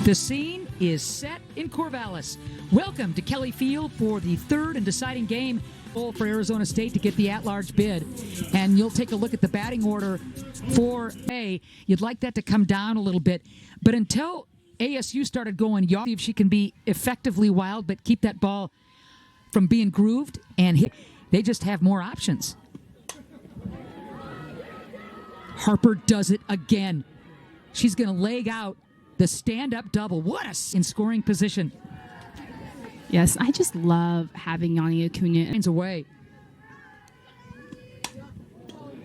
The scene is set in Corvallis. Welcome to Kelly Field for the third and deciding game for Arizona State to get the at-large bid. And you'll take a look at the batting order for A. You'd like that to come down a little bit. But until ASU started going, y'all see if she can be effectively wild, but keep that ball from being grooved and hit. They just have more options. Harper does it again. She's going to leg out the stand-up double. What a in scoring position. Yes, I just love having Yanni Acuna. Away.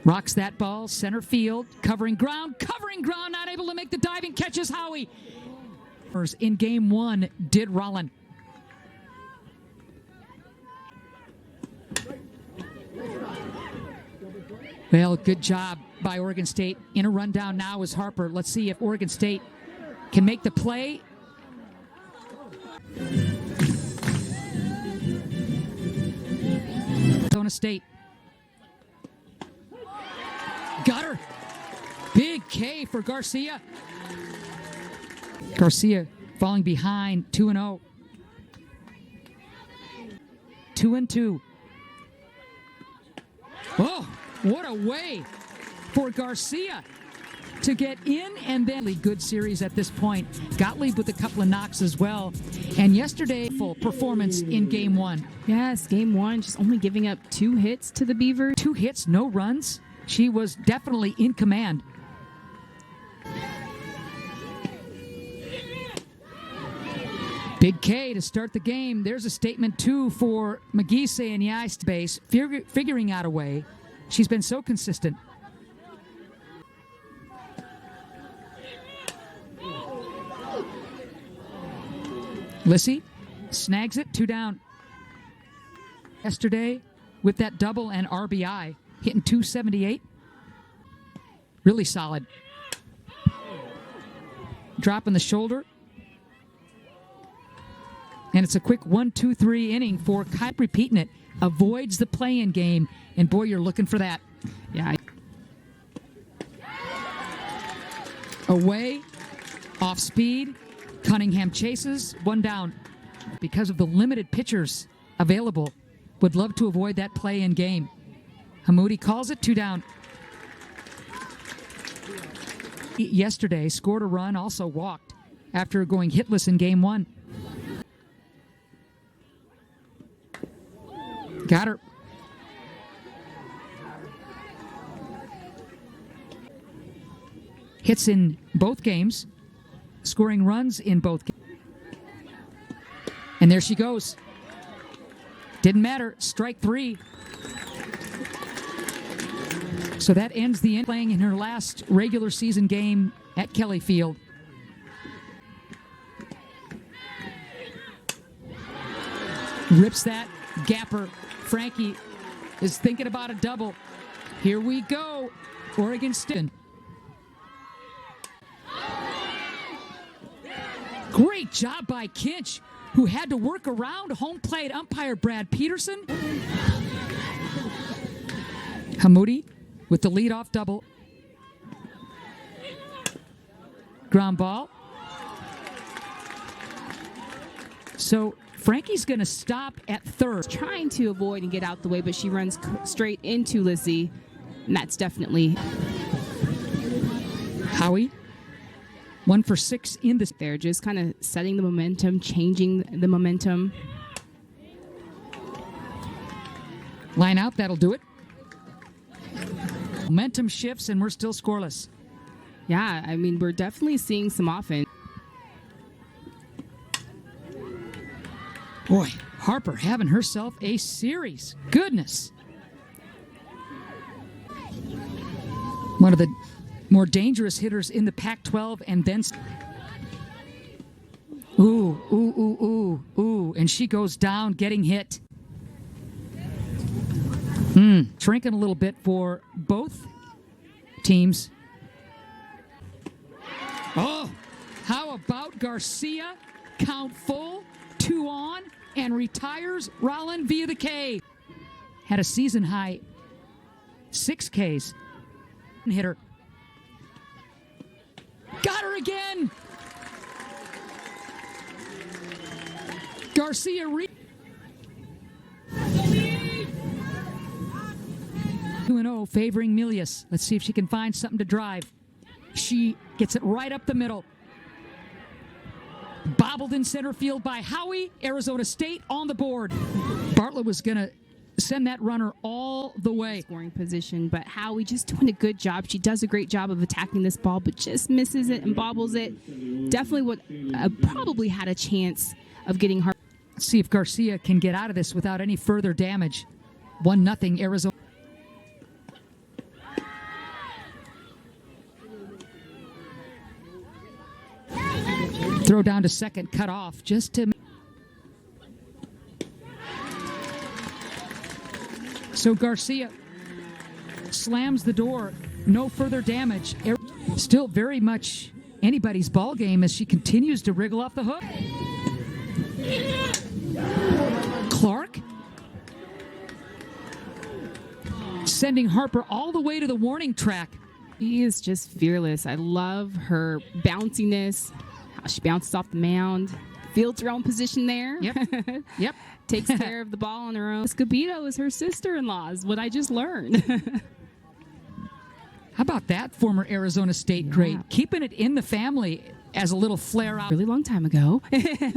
Rocks that ball, center field, covering ground, not able to make the diving catches Howie. In game one, did Rollin. Well, good job by Oregon State. In a rundown now is Harper. Let's see if Oregon State can make the play. Arizona State. Got her. Big K for Garcia. Garcia falling behind 2-0. 2-2. Oh, what a way for Garcia to get in, and then good series at this point. Gottlieb with a couple of knocks as well. And yesterday, full performance in game one. Yes, game one, just only giving up 2 hits to the Beavers. 2 hits, no runs. She was definitely in command. Big K to start the game. There's a statement, too, for McGee saying, yeah, I base, figuring out a way. She's been so consistent. Lissy snags it, 2 down. Yesterday, with that double and RBI, hitting .278. Really solid. Drop in the shoulder. And it's a quick 1-2-3 inning for Kyle. Repeating it. Avoids the play-in game. And boy, you're looking for that. Yeah. Away. Off speed. Cunningham chases. 1 down. Because of the limited pitchers available, would love to avoid that play-in game. Hamoudi calls it, 2 down. Yesterday, scored a run, also walked after going hitless in game one. Got her. Hits in both games, scoring runs in both games. And there she goes. Didn't matter. Strike 3. So that ends the playing in her last regular season game at Kelly Field. Rips that. Gapper. Frankie is thinking about a double. Here we go. Oregon State. Great job by Kinch, who had to work around home plate umpire Brad Peterson. Hamoudi with the leadoff double. Ground ball. So Frankie's going to stop at third. Trying to avoid and get out the way, but she runs straight into Lizzie. And that's definitely Howie. 1 for 6 in this. They're just kind of setting the momentum, changing the momentum. Line out, that'll do it. Momentum shifts and we're still scoreless. Yeah, I mean, we're definitely seeing some offense. Boy, Harper having herself a series. Goodness. One of the more dangerous hitters in the Pac-12, and then ooh, and she goes down getting hit. Shrinking a little bit for both teams. Oh, how about Garcia? Count full, 2 on, and retires Rollin via the K. Had a season high 6 Ks. Hitter. Got her again. Garcia 2-0 favoring Milius. Let's see if she can find something to drive. She gets it right up the middle. Bobbled in center field by Howie. Arizona State on the board. Bartlett was going to send that runner all the way. Scoring position, but Howie just doing a good job. She does a great job of attacking this ball, but just misses it and bobbles it. Definitely would probably had a chance of getting her. Let's see if Garcia can get out of this without any further damage. 1-0 Arizona. Throw down to second, cut off just to. So Garcia slams the door. No further damage. Still very much anybody's ball game as she continues to wriggle off the hook. Clark sending Harper all the way to the warning track. She is just fearless. I love her bounciness, how she bounces off the mound, fields her own position there. Yep. Yep. Takes care of the ball on her own. Escobedo is her sister-in-law, is what I just learned. How about that, former Arizona State great? Keeping it in the family as a little flare out. Really long time ago,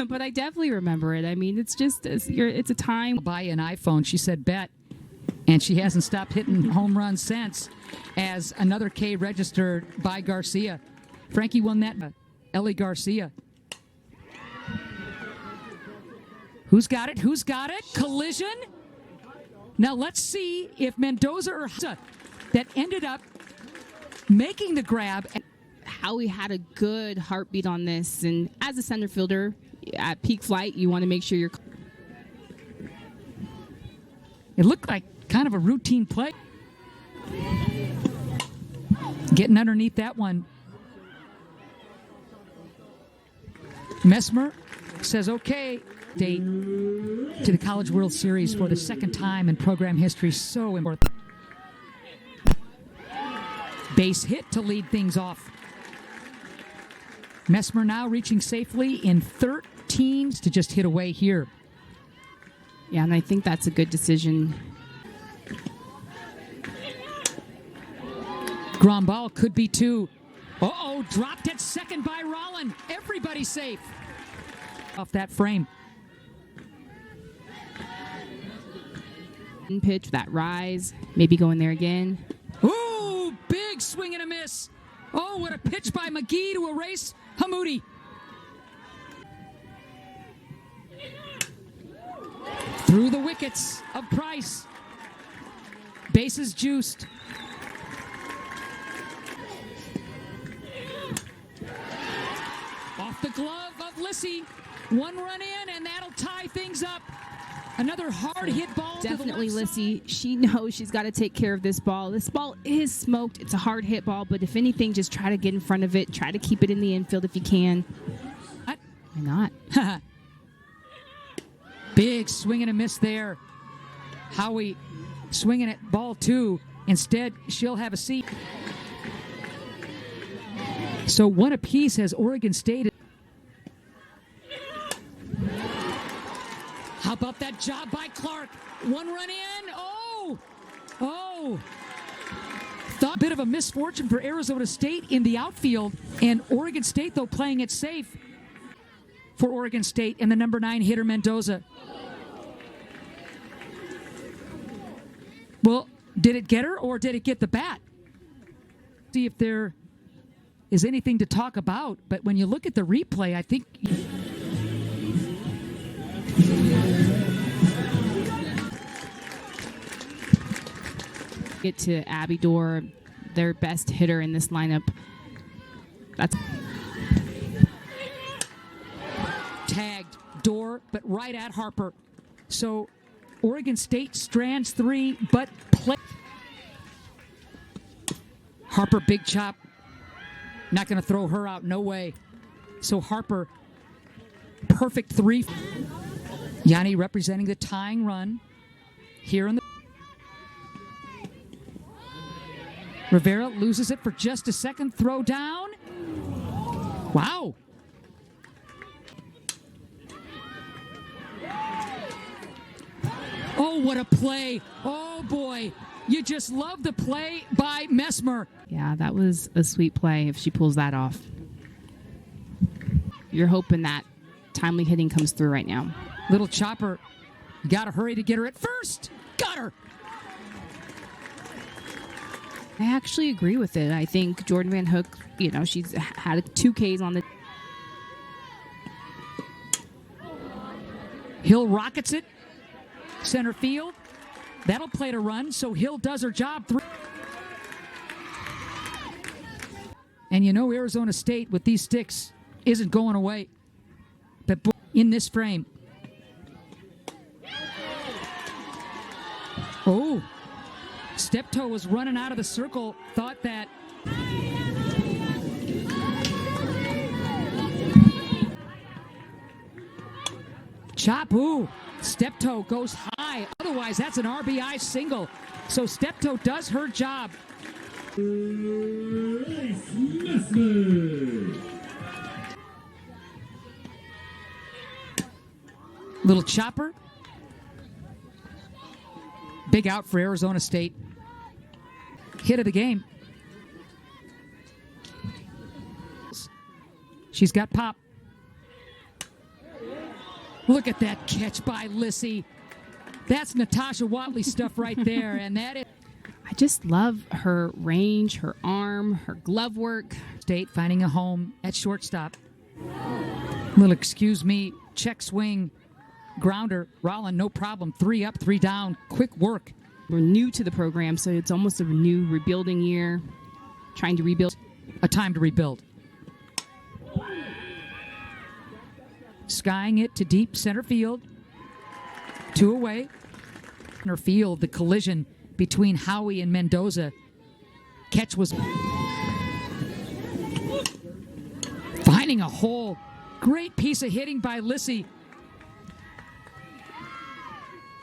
but I definitely remember it. I mean, it's just, it's a time. I'll buy you an iPhone, she said, bet. And she hasn't stopped hitting home runs since, as another K registered by Garcia. Frankie won that. Ellie Garcia. Who's got it? Who's got it? Collision. Now let's see if Mendoza or that ended up making the grab. Howie had a good heartbeat on this, and as a center fielder at peak flight, you want to make sure you're. It looked like kind of a routine play. Getting underneath that one. Messmer says, okay, date to the College World Series for the second time in program history. So important. Base hit to lead things off. Messmer now reaching safely in 13 to just hit away here. Yeah, and I think that's a good decision. Ground ball could be two. Uh-oh, dropped at second by Rollin. Everybody safe. Off that frame. Pitch, that rise, maybe going there again. Ooh, big swing and a miss. Oh, what a pitch by McGee to erase Hammoudi. Through the wickets of Price. Bases juiced. Off the glove of Lissy. One run in, and that'll tie things up. Another hard hit ball. Definitely Lissy. She knows she's got to take care of this ball. This ball is smoked. It's a hard hit ball, but if anything, just try to get in front of it. Try to keep it in the infield if you can. What? Why not? Big swing and a miss there. Howie swinging at ball two. Instead, she'll have a seat. So one apiece has Oregon State. How about that job by Clark? One run in. Oh. Thought a bit of a misfortune for Arizona State in the outfield. And Oregon State, though, playing it safe for Oregon State and the number 9 hitter, Mendoza. Well, did it get her or did it get the bat? See if there is anything to talk about. But when you look at the replay, I think... Get to Abby Dorr, their best hitter in this lineup. That's tagged Dorr, but right at Harper. So Oregon State strands 3, but play. Harper, big chop. Not going to throw her out, no way. So Harper, perfect 3. Yanni representing the tying run here in the. Rivera loses it for just a second. Throw down. Wow. what a play. Oh, boy. You just love the play by Messmer. Yeah, that was a sweet play if she pulls that off. You're hoping that timely hitting comes through right now. Little chopper. You got to hurry to get her at first. Got her. I actually agree with it. I think Jordan Van Hook, she's had 2 Ks on the... Hill rockets it. Center field. That'll play to run, so Hill does her job. And Arizona State with these sticks isn't going away. But in this frame. Oh, Steptoe was running out of the circle, thought that. Chop, ooh, Steptoe goes high. Otherwise, that's an RBI single. So Steptoe does her job. Little chopper. Big out for Arizona State. Hit of the game. She's got pop. Look at that catch by Lissy. That's Natasha Watley stuff right there. And that is... I just love her range, her arm, her glove work. State finding a home at shortstop. Little excuse me, check swing, grounder. Rollin, no problem. 3 up, 3 down. Quick work. We're new to the program, so it's almost a new rebuilding year. Trying to rebuild. A time to rebuild. Skying it to deep center field. 2 away. Center field, the collision between Howie and Mendoza. Catch was finding a hole. Great piece of hitting by Lissy.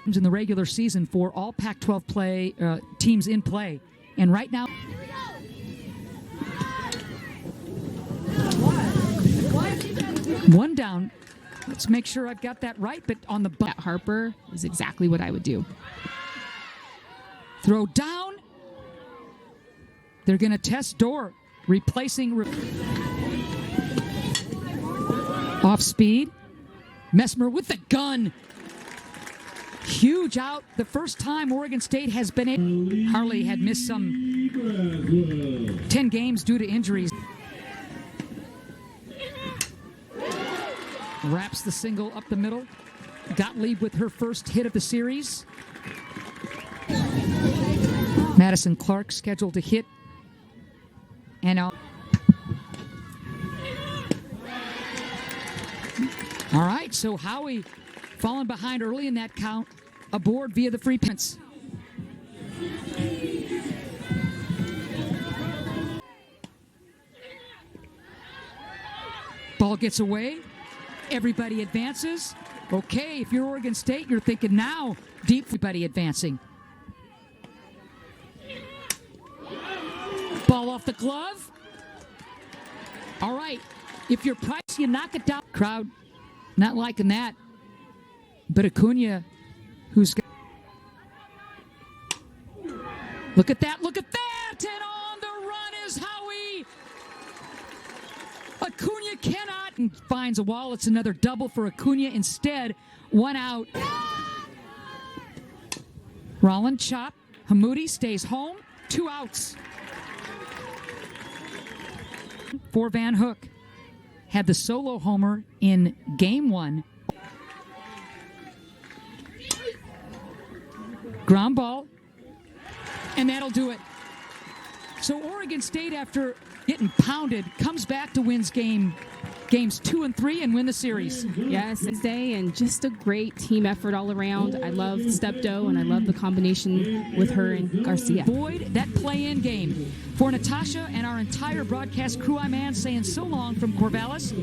In the regular season for all Pac-12 play teams in play. And right now, one down. Let's make sure I've got that right, but on the At Harper is exactly what I would do. Throw down. They're going to test Dorr, replacing off speed. Messmer with the gun. Huge out. The first time Oregon State has been in. Harley had missed some 10 games due to injuries. Wraps the single up the middle. Gottlieb with her first hit of the series. Madison Clark scheduled to hit. And all right, so Howie falling behind early in that count, aboard via the free punts. Ball gets away. Everybody advances. Okay, if you're Oregon State, you're thinking now, deep, everybody advancing. Ball off the glove. All right, if you're Price, you knock it down. Crowd not liking that. But Acuna, who's got... Look at that, look at that! And on the run is Howie! Acuna cannot... And finds a wall. It's another double for Acuna. Instead, 1 out. Rollin chop. Hammoudi stays home. 2 outs. For Van Hook. Had the solo homer in game 1. Ground ball. And that'll do it. So Oregon State, after getting pounded, comes back to wins games 2 and 3 and win the series. Yes, it's day and just a great team effort all around. I love Steptoe and I love the combination with her and Garcia. Boyd, that play-in game. For Natasha and our entire broadcast crew, I'm Ann saying so long from Corvallis.